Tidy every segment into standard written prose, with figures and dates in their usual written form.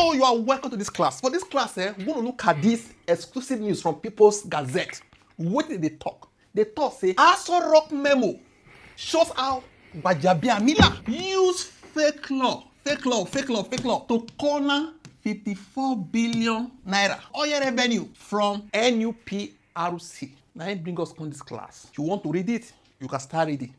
Hello, you are welcome to this class. For this class, we're going to look at this exclusive news from People's Gazette. What did they talk? They talk, say, Aso Rock memo shows how Gbajabiamila use fake law to corner 54 billion naira oil revenue from NUPRC. Now, it brings us on this class. If you want to read it, you can start reading.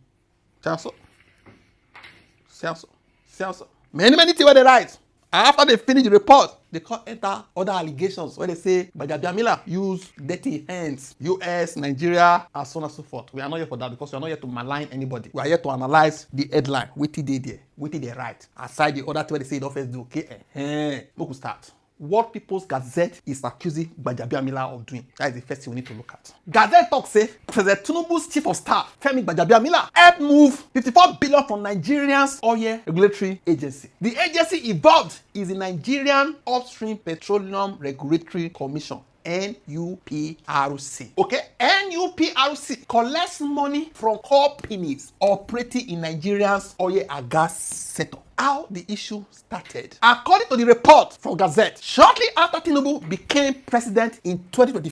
Many things where they write. After they finish the report, they can't enter other allegations where they say Gbajabiamila use dirty hands, US, Nigeria, and so on and so forth. We are not here for that because we are not here to malign anybody. We are here to analyze the headline. What did they there? What did they write? Aside the other thing where they say the office do okay. Look, we start. What People's Gazette is accusing Gbajabiamila of doing. That is the first thing we need to look at. Gazette talks say President Tinubu's chief of staff, Femi Gbajabiamila, helped move 54 billion from Nigeria's oil regulatory agency. The agency involved is the Nigerian Upstream Petroleum Regulatory Commission. NUPRC. Okay? NUPRC collects money from companies operating in Nigeria's oil and gas sector. How the issue started. According to the report from Gazette, shortly after Tinubu became president in 2020,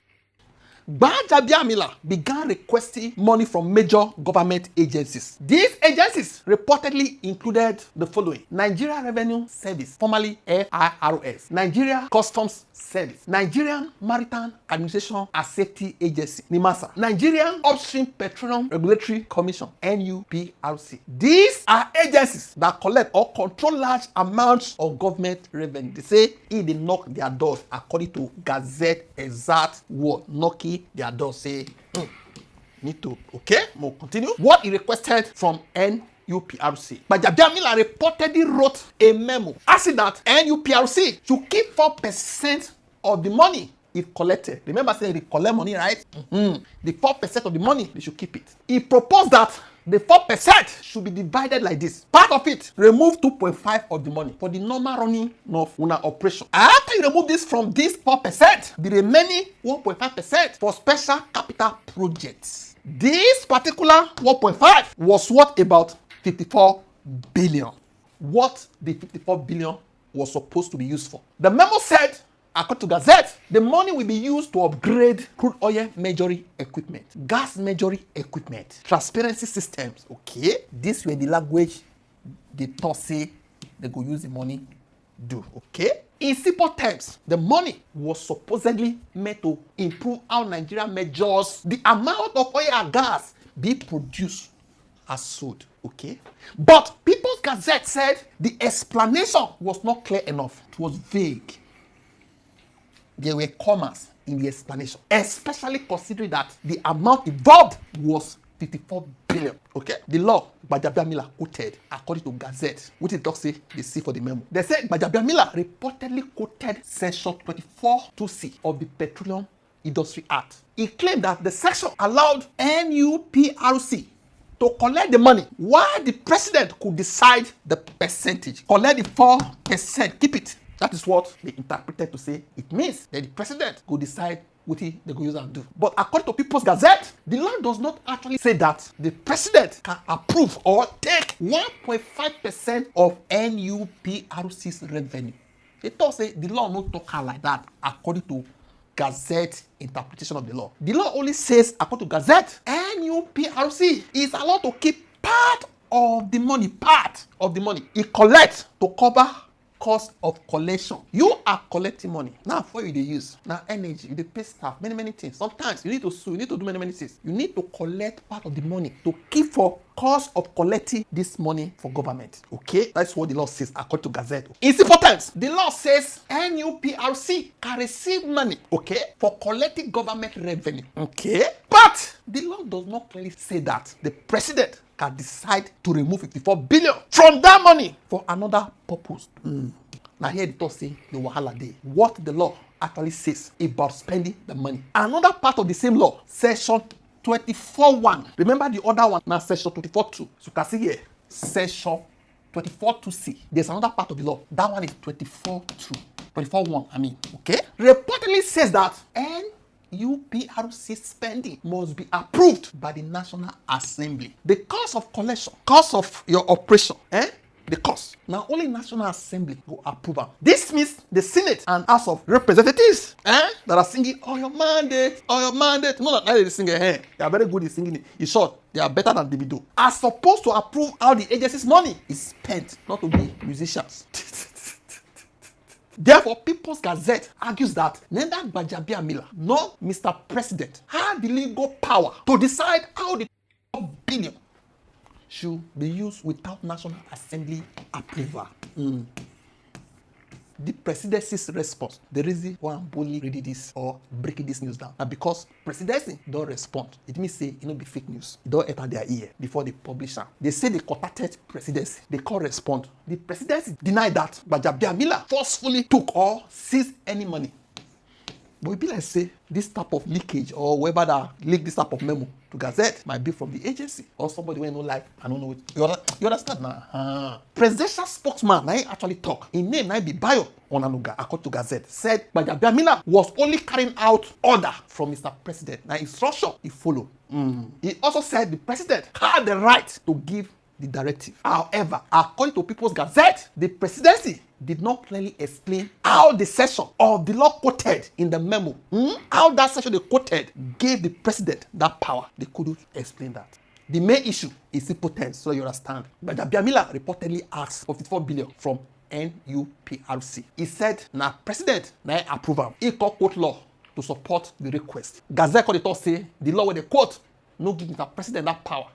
Gbajabiamila began requesting money from major government agencies. These agencies reportedly included the following: Nigeria Revenue Service, formerly FIRS, Nigeria Customs Service, Nigerian Maritime Administration and Safety Agency, NIMASA, Nigerian Upstream Petroleum Regulatory Commission, NUPRC. These are agencies that collect or control large amounts of government revenue. They say if they knock their doors, according to Gazette exact word, knocking their doors, say, need to, okay, we'll continue. What he requested from NUPRC. Gbajabiamila reportedly wrote a memo asking that NUPRC should keep 4% of the money it collected. Remember saying they collect money, right? The 4% of the money, they should keep it. He proposed that the 4% should be divided like this. Part of it, remove 2.5 of the money for the normal running of una operation. After you remove this from this 4%, the remaining 1.5% for special capital projects. This particular 1.5 was worth about 54 billion. What the 54 billion was supposed to be used for. The memo said, according to Gazette, the money will be used to upgrade crude oil measuring equipment, gas measuring equipment, transparency systems. Okay, this were the language they thought say they go use the money do. Okay, in simple terms, the money was supposedly meant to improve how Nigeria measures the amount of oil and gas being produced as sold. Okay, but People's Gazette said the explanation was not clear enough. It was vague. There were commas in the explanation, especially considering that the amount involved was 54 billion. Okay, the law Gbajabiamila quoted, according to Gazette, which it does say they see for the memo. They said Gbajabiamila reportedly quoted section 24(2)(c) of the Petroleum Industry Act. He claimed that the section allowed NUPRC to collect the money while the president could decide the percentage. Collect the 4%, keep it. That is what they interpreted to say. It means that the president could decide what they go use and do. But according to People's Gazette, the law does not actually say that the president can approve or take 1.5% of NUPRC's revenue. They thought say the law not talk like that according to Gazette interpretation of the law. The law only says, according to Gazette, NUPRC is allowed to keep part of the money it collects to cover cost of collection. You are collecting money. Now, for you they use. Now, energy, you pay staff, many things. Sometimes you need to sue, you need to do many things. You need to collect part of the money to keep for cost of collecting this money for government. Okay? That's what the law says according to Gazette. In simple terms, the law says NUPRC can receive money, okay, for collecting government revenue. Okay? But the law does not clearly say that the president can decide to remove 54 billion from that money for another purpose. Now here the talk say the wahala dey. What the law actually says about spending the money. Another part of the same law, section 24(1). Remember the other one, now section 24(2). So you can see here, section 24(2)(c). There's another part of the law. That one is 24(2). 24(1), I mean, okay? Reportedly says that NUPRC spending must be approved by the National Assembly. The cost of collection, cost of your operation, the cost. Now only National Assembly go approve am. This means the Senate and House of Representatives that are singing on your mandate, on your mandate. No, that they sing they are very good in singing it. In short, they are better than Davido. Are supposed to approve how the agency's money is spent, not to be musicians. Therefore, People's Gazette argues that neither Gbajabiamila nor Mr. President had the legal power to decide how the billion should be used without National Assembly approval. The presidency's response, the reason why I'm bully reading this or breaking this news down, and because presidency don't respond, it means say it no be fake news. It don't enter their ear before they publish am. They say they contacted presidency, they can't respond. The presidency denied that Gbajabiamila forcefully took or seized any money. But it be like say this type of leakage or whoever that leaked this type of memo to Gazette might be from the agency or somebody wey no like. I don't know it. You understand now? Presidential spokesman na actually talk. His name na be Bayo Onanuga, according to Gazette, said Gbajabiamila was only carrying out order from Mr. President. Now instruction he follow. He also said the president had the right to give the directive. However, according to People's Gazette, the presidency did not clearly explain how the section of the law quoted in the memo, how that section they quoted gave the president that power. They couldn't explain that. The main issue is simple terms, so you understand. Gbajabiamila reportedly asked for 54 billion from NUPRC. He said, "Na president na approval. He called quote law to support the request." Gazette called it all say the law where they quote no give the president that power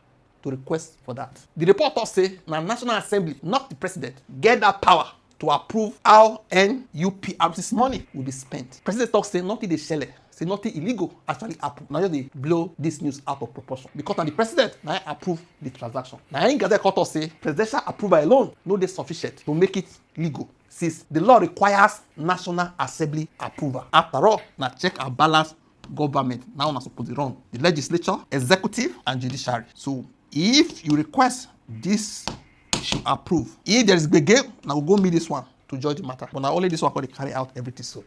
to request for that. The report also say na National Assembly, not the president, get that power to approve how NUPRC's money will be spent. President talk say nothing they shell, say nothing illegal actually happen. Now they blow this news out of proportion because now the president now approve the transaction. Now in Gazette court say presidential approval alone no dey sufficient to make it legal, since the law requires National Assembly approval. After all, na check and balance government now na supposed to run the legislature, executive, and judiciary. So if you request this should approve, if there is gbege, now we'll go meet this one to judge the matter. But now only this one can carry out everything. So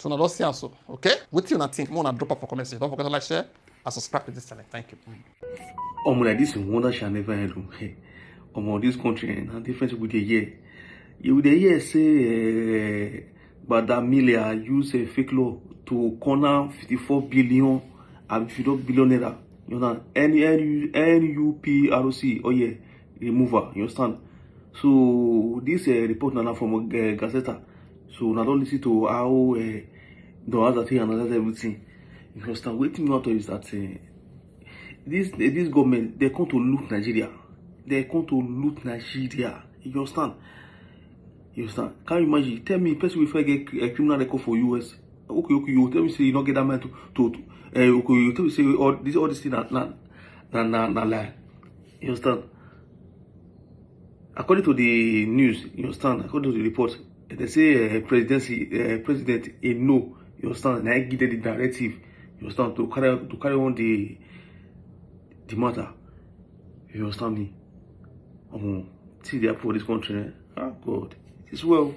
now don't see also, okay? What you think? More drop off for comments. Don't forget to like, share, and subscribe to this channel. Thank you. Like this wonder shall never end. This country and different with the year. You would hear say Gbajabiamila use a fake law to corner 54 billion and 54 billion naira. You know, NUPRC, oh yeah, remover, you understand? So, this report now from Gazette. So, now don't listen to how the other thing and everything. You understand? What you want to is that this government, they're going to loot Nigeria. They're going to loot Nigeria. You understand? You understand? Can you imagine? Tell me, person will get a criminal record for US. Okay, you tell me say you don't get that man to okay, you tell me say all this thing na lie. You understand? According to the news, you understand? According to the report, they say president no. You understand? Now give the directive. You understand to carry on the matter. You understand me? See the for this country. Ah God, it is well.